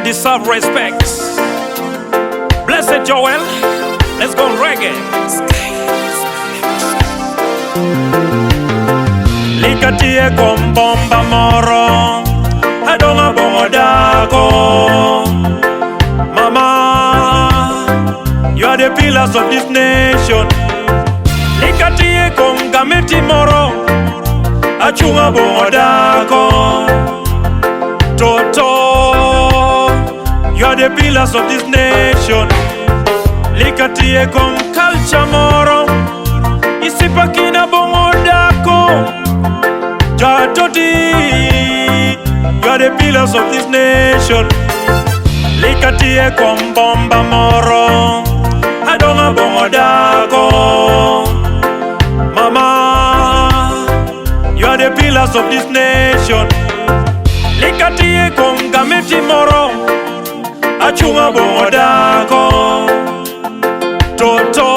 women deserve respect. Blessed Joel, let's go reggae. Likatie kom bomba moro, adonga bongo dako. Mama, you are the pillars of this nation. Likatie kom gameti moro, achunga bongo dako. Toto, you are the pillars of this nation. Likatie kom culture moro, isipakina bongo dako. Jatoti, you are the pillars of this nation. Likatie kom bomba moro, adonga bongo dako. Mama, you are the pillars of this nation. Likatie kom gameti moro, achunga bongo dako. Toto,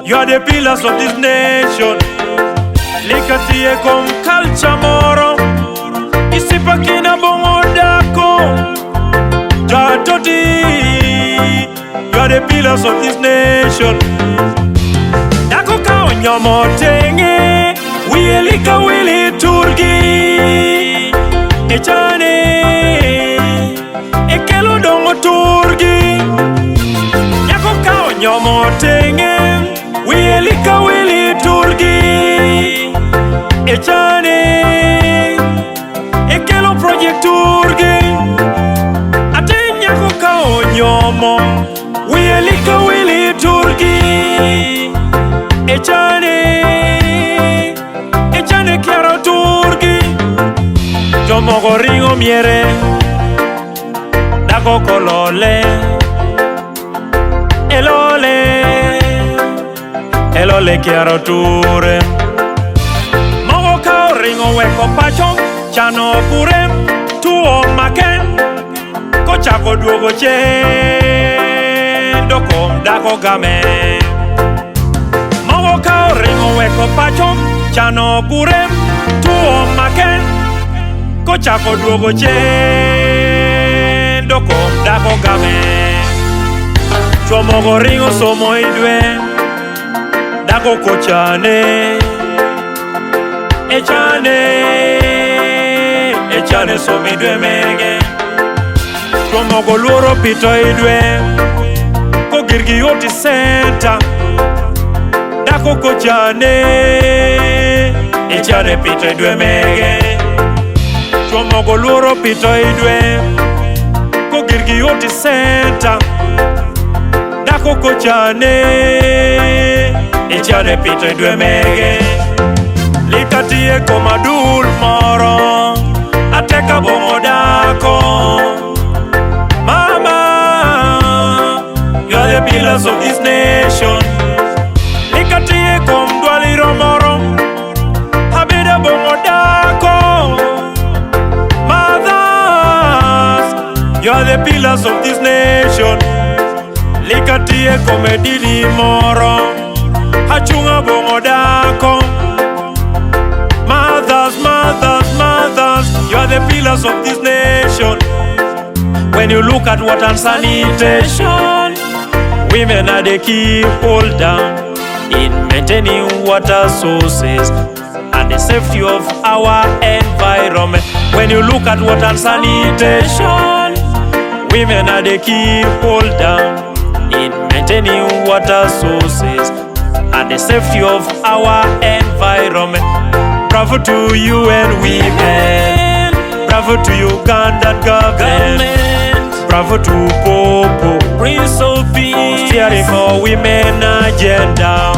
you are the pillars of this nation. Likatie kom culture moro, isipakina bongo dako. Jatoti, you are the pillars of this nation. Dako ka onyomo tenge, wielika wili turgi. Echane, ekelo dongo turgi. Dako ka onyomo tenge, wielika wili turgi. Echane, ekelo project turgi. Atenya ko ka onyomo, wielika wili turgi. Echane, echane kiaro turgi. Jomogo ringo miere, dako kolole. Elole, elole kiaro ture. Mogo kao ringo weko pacho, chano kure, tuo make. Kochako duogo chendo kom dako game. Mogo kao ringo weko pacho, chano kure, tuo make. Kochako duogo chendo kom dako game. Chomogo ringo somo idwe, dako kochane. Echane somo idwe mege. Chomogo luoro pito idwe, kogirgi yoti center. Dako kochane, echane pito idwe mege. Chomogo luoro pito idwe, kogirgi yoti center. Dako kochane, echane pito idwe mege. Likatie komadul moro, ateka bongo dako. Mama, you are the pillars of this nation. Likatie kom dwaliro moro, habida bongo dako. Mothers, you are the pillars of this nation. Likatie komedili moro, achunga bongo dako. Mothers, mothers, mothers, you are the pillars of this nation. When you look at water and sanitation, women are the key holder in maintaining water sources and the safety of our environment. When you look at water and sanitation, women are the key holder in maintaining water sources and the safety of our environment. Bravo to you and women. Bravo to Ugandan government. Bravo to Popo, Prince of Peace, steering for women agenda.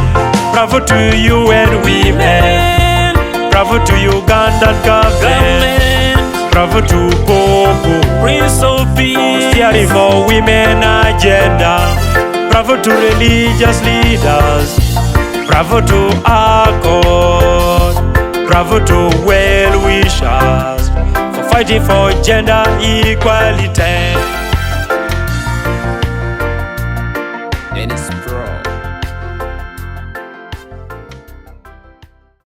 Bravo to you and women. Bravo to Ugandan government. Bravo to Popo, Prince of Peace, steering for women agenda. Bravo to religious leaders. Bravo to our God. Bravo to well-wishers for fighting for gender equality. And it's pro.